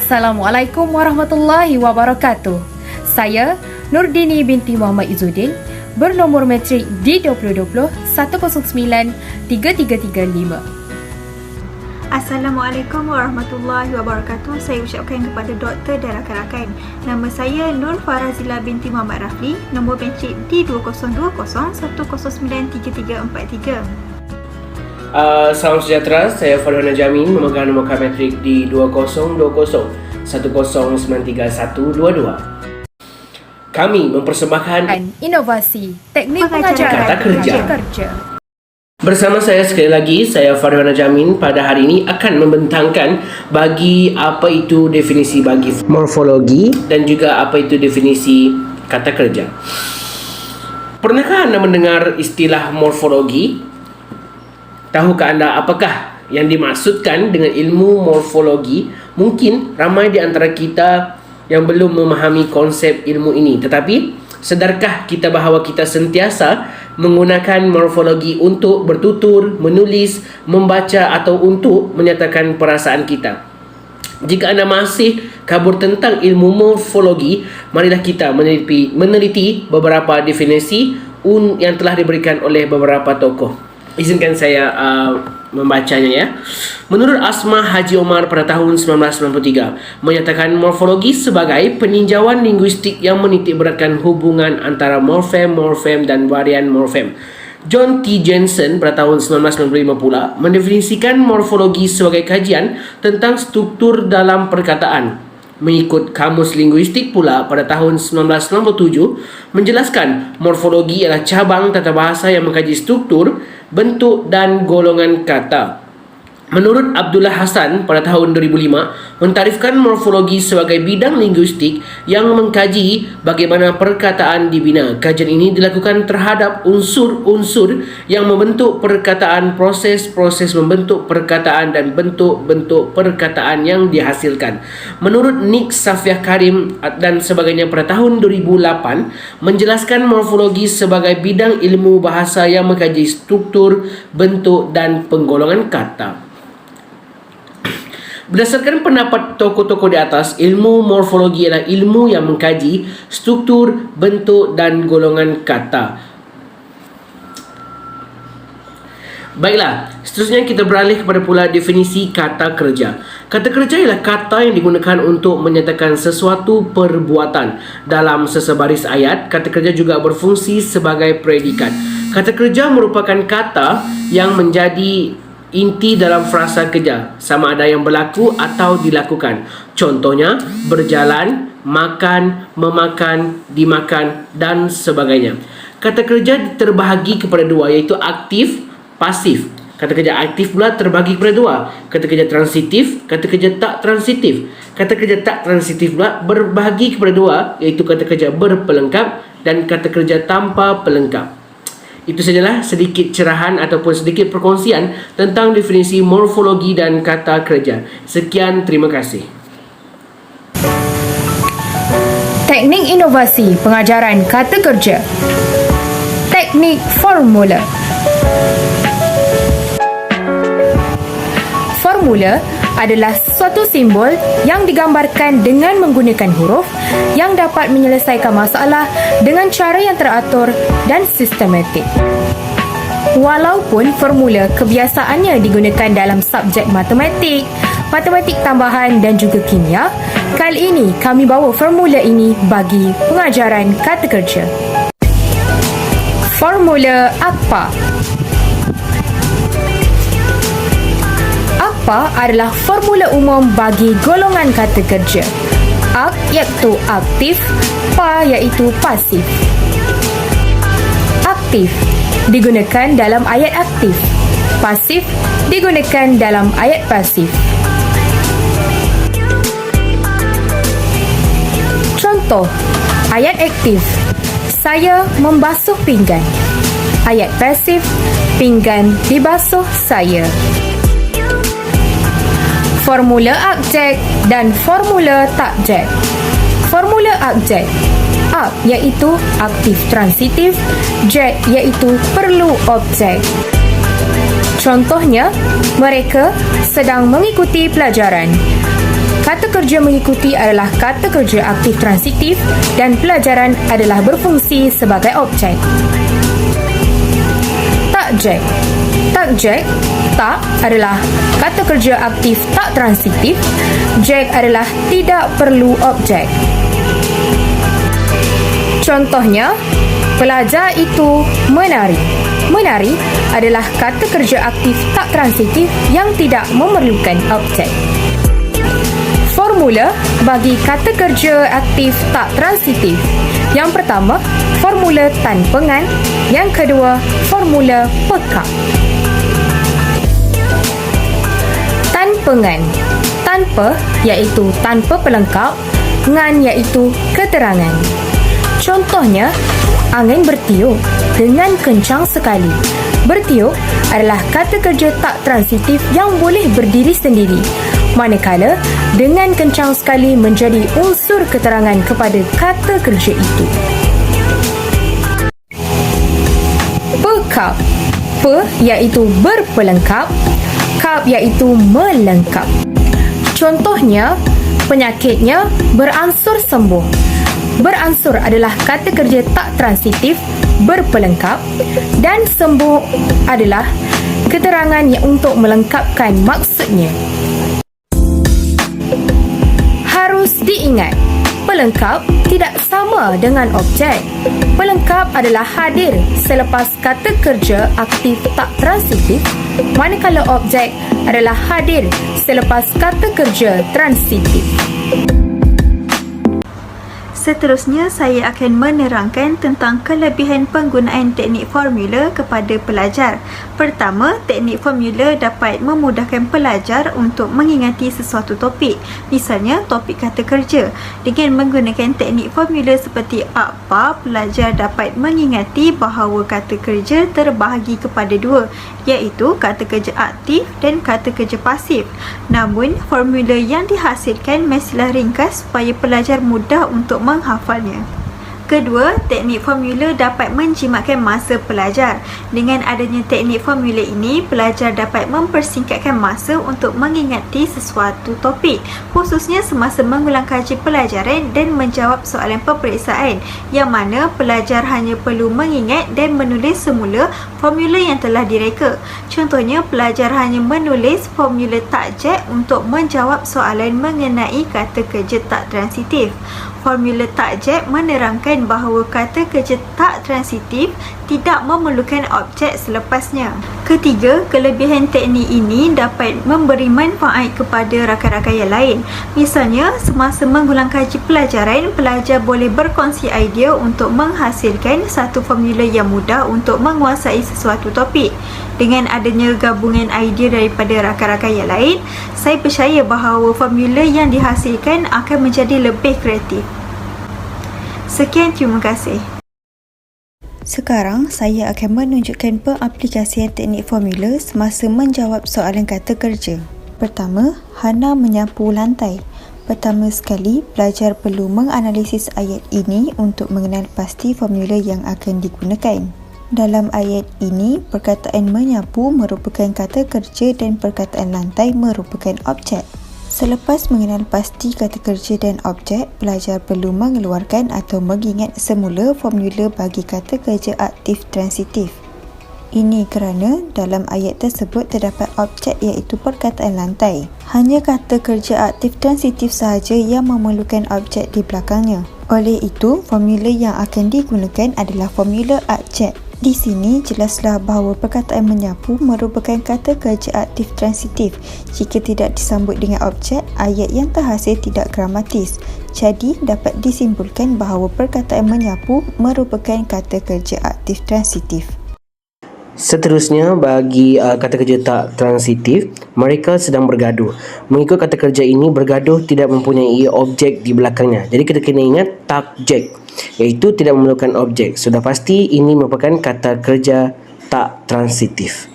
Assalamualaikum warahmatullahi wabarakatuh. Saya Nurdini binti Muhammad Izzuddin, bernomor matrik D2020 109 3335. Assalamualaikum warahmatullahi wabarakatuh. Saya ucapkan kepada doktor dan rakan-rakan. Nama saya Nur Farazila binti Muhammad Rafli, nombor matrik D2020 109 3343. Salam sejahtera, saya Farhana Jamin, memegang nombor matrik di 2020 10932122. Kami mempersembahkan inovasi teknik pengajaran kata kerja. kerja. Bersama saya sekali lagi, saya Farhana Jamin, pada hari ini akan membentangkan bagi apa itu definisi bagi morfologi dan juga apa itu definisi kata kerja. Pernahkah anda mendengar istilah morfologi? Tahukah anda apakah yang dimaksudkan dengan ilmu morfologi? Mungkin ramai di antara kita yang belum memahami konsep ilmu ini. Tetapi, sedarkah kita bahawa kita sentiasa menggunakan morfologi untuk bertutur, menulis, membaca atau untuk menyatakan perasaan kita? Jika anda masih kabur tentang ilmu morfologi, marilah kita meneliti beberapa definisi yang telah diberikan oleh beberapa tokoh. Izinkan saya membacanya ya. Menurut Asma Haji Omar pada tahun 1993, menyatakan morfologi sebagai peninjauan linguistik yang menitikberatkan hubungan antara morfem dan varian morfem. John T. Jensen pada tahun 1995 pula mendefinisikan morfologi sebagai kajian tentang struktur dalam perkataan. Mengikut Kamus Linguistik pula pada tahun 1997 menjelaskan morfologi adalah cabang tata bahasa yang mengkaji struktur, bentuk dan golongan kata. Menurut Abdullah Hasan pada tahun 2005 mentarifkan morfologi sebagai bidang linguistik yang mengkaji bagaimana perkataan dibina. Kajian ini dilakukan terhadap unsur-unsur yang membentuk perkataan, proses-proses membentuk perkataan dan bentuk-bentuk perkataan yang dihasilkan. Menurut Nick Safiah Karim dan sebagainya pada tahun 2008 menjelaskan morfologi sebagai bidang ilmu bahasa yang mengkaji struktur, bentuk dan penggolongan kata. Berdasarkan pendapat tokoh-tokoh di atas, ilmu morfologi adalah ilmu yang mengkaji struktur, bentuk dan golongan kata. Baiklah, seterusnya kita beralih kepada pula definisi kata kerja. Kata kerja ialah kata yang digunakan untuk menyatakan sesuatu perbuatan. Dalam sesebaris ayat, kata kerja juga berfungsi sebagai predikat. Kata kerja merupakan kata yang menjadi inti dalam frasa kerja, sama ada yang berlaku atau dilakukan. Contohnya, berjalan, makan, memakan, dimakan dan sebagainya. Kata kerja terbahagi kepada dua, iaitu aktif, pasif. Kata kerja aktif pula terbahagi kepada dua, kata kerja transitif, kata kerja tak transitif. Kata kerja tak transitif pula berbahagi kepada dua, iaitu kata kerja berpelengkap dan kata kerja tanpa pelengkap. Itu sajalah sedikit cerahan ataupun sedikit perkongsian tentang definisi morfologi dan kata kerja. Sekian, terima kasih. Teknik inovasi pengajaran kata kerja. Teknik formula. Formula adalah suatu simbol yang digambarkan dengan menggunakan huruf yang dapat menyelesaikan masalah dengan cara yang teratur dan sistematik. Walaupun formula kebiasaannya digunakan dalam subjek matematik, matematik tambahan dan juga kimia, kali ini kami bawa formula ini bagi pengajaran kata kerja. Formula apa? Apa adalah formula umum bagi golongan kata kerja. Ak iaitu aktif, pa iaitu pasif. Aktif digunakan dalam ayat aktif. Pasif digunakan dalam ayat pasif. Contoh, ayat aktif, saya membasuh pinggan. Ayat pasif, pinggan dibasuh saya. Formula abjek dan formula takjek. Formula abjek, ab iaitu aktif transitif, jek iaitu perlu objek. Contohnya, mereka sedang mengikuti pelajaran. Kata kerja mengikuti adalah kata kerja aktif transitif dan pelajaran adalah berfungsi sebagai objek. Takjek. Takjek, tak adalah kata kerja aktif tak transitif. Jek adalah tidak perlu objek. Contohnya, pelajar itu menari. Menari adalah kata kerja aktif tak transitif yang tidak memerlukan objek. Formula bagi kata kerja aktif tak transitif. Yang pertama, formula tanpengan. Yang kedua, formula pekak. Tanpengan. Tanpa iaitu tanpa pelengkap, ngan iaitu keterangan. Contohnya, angin bertiup dengan kencang sekali. Bertiup adalah kata kerja tak transitif yang boleh berdiri sendiri, manakala dengan kencang sekali menjadi unsur keterangan kepada kata kerja itu. Pekap. Pe iaitu berpelengkap, kap iaitu melengkap. Contohnya, penyakitnya beransur sembuh. Beransur adalah kata kerja tak transitif berpelengkap dan sembuh adalah keterangan yang untuk melengkapkan maksudnya. Harus diingat, pelengkap tidak sama dengan objek. Pelengkap adalah hadir selepas kata kerja aktif tak transitif, manakala objek adalah hadir selepas kata kerja transitif. Seterusnya, saya akan menerangkan tentang kelebihan penggunaan teknik formula kepada pelajar. Pertama, teknik formula dapat memudahkan pelajar untuk mengingati sesuatu topik. Misalnya, topik kata kerja. Dengan menggunakan teknik formula seperti apa, pelajar dapat mengingati bahawa kata kerja terbahagi kepada dua, iaitu kata kerja aktif dan kata kerja pasif. Namun, formula yang dihasilkan mestilah ringkas supaya pelajar mudah untuk menghafalnya. Kedua, teknik formula dapat menjimatkan masa pelajar. Dengan adanya teknik formula ini, pelajar dapat mempersingkatkan masa untuk mengingati sesuatu topik, khususnya semasa mengulang kaji pelajaran dan menjawab soalan peperiksaan, yang mana pelajar hanya perlu mengingat dan menulis semula formula yang telah direka. Contohnya, pelajar hanya menulis formula takjek untuk menjawab soalan mengenai kata kerja tak transitif. Formula takjek menerangkan bahawa kata kerja tak transitif tidak memerlukan objek selepasnya. Ketiga, kelebihan teknik ini dapat memberi manfaat kepada rakan-rakan yang lain. Misalnya, semasa mengulang kaji pelajaran, pelajar boleh berkongsi idea untuk menghasilkan satu formula yang mudah untuk menguasai sesuatu topik. Dengan adanya gabungan idea daripada rakan-rakan yang lain, saya percaya bahawa formula yang dihasilkan akan menjadi lebih kreatif. Sekian, terima kasih. Sekarang, saya akan menunjukkan pengaplikasian teknik formula semasa menjawab soalan kata kerja. Pertama, Hana menyapu lantai. Pertama sekali, pelajar perlu menganalisis ayat ini untuk mengenal pasti formula yang akan digunakan. Dalam ayat ini, perkataan menyapu merupakan kata kerja dan perkataan lantai merupakan objek. Selepas mengenal pasti kata kerja dan objek, pelajar perlu mengeluarkan atau mengingat semula formula bagi kata kerja aktif transitif. Ini kerana dalam ayat tersebut terdapat objek iaitu perkataan lantai. Hanya kata kerja aktif transitif sahaja yang memerlukan objek di belakangnya. Oleh itu, formula yang akan digunakan adalah formula akjek. Di sini jelaslah bahawa perkataan menyapu merupakan kata kerja aktif transitif. Jika tidak disambut dengan objek, ayat yang terhasil tidak gramatis. Jadi, dapat disimpulkan bahawa perkataan menyapu merupakan kata kerja aktif transitif. Seterusnya, bagi kata kerja tak transitif, mereka sedang bergaduh. Mengikut kata kerja ini, bergaduh tidak mempunyai objek di belakangnya. Jadi kita kena ingat takjek, iaitu tidak memerlukan objek. Sudah pasti ini merupakan kata kerja tak transitif.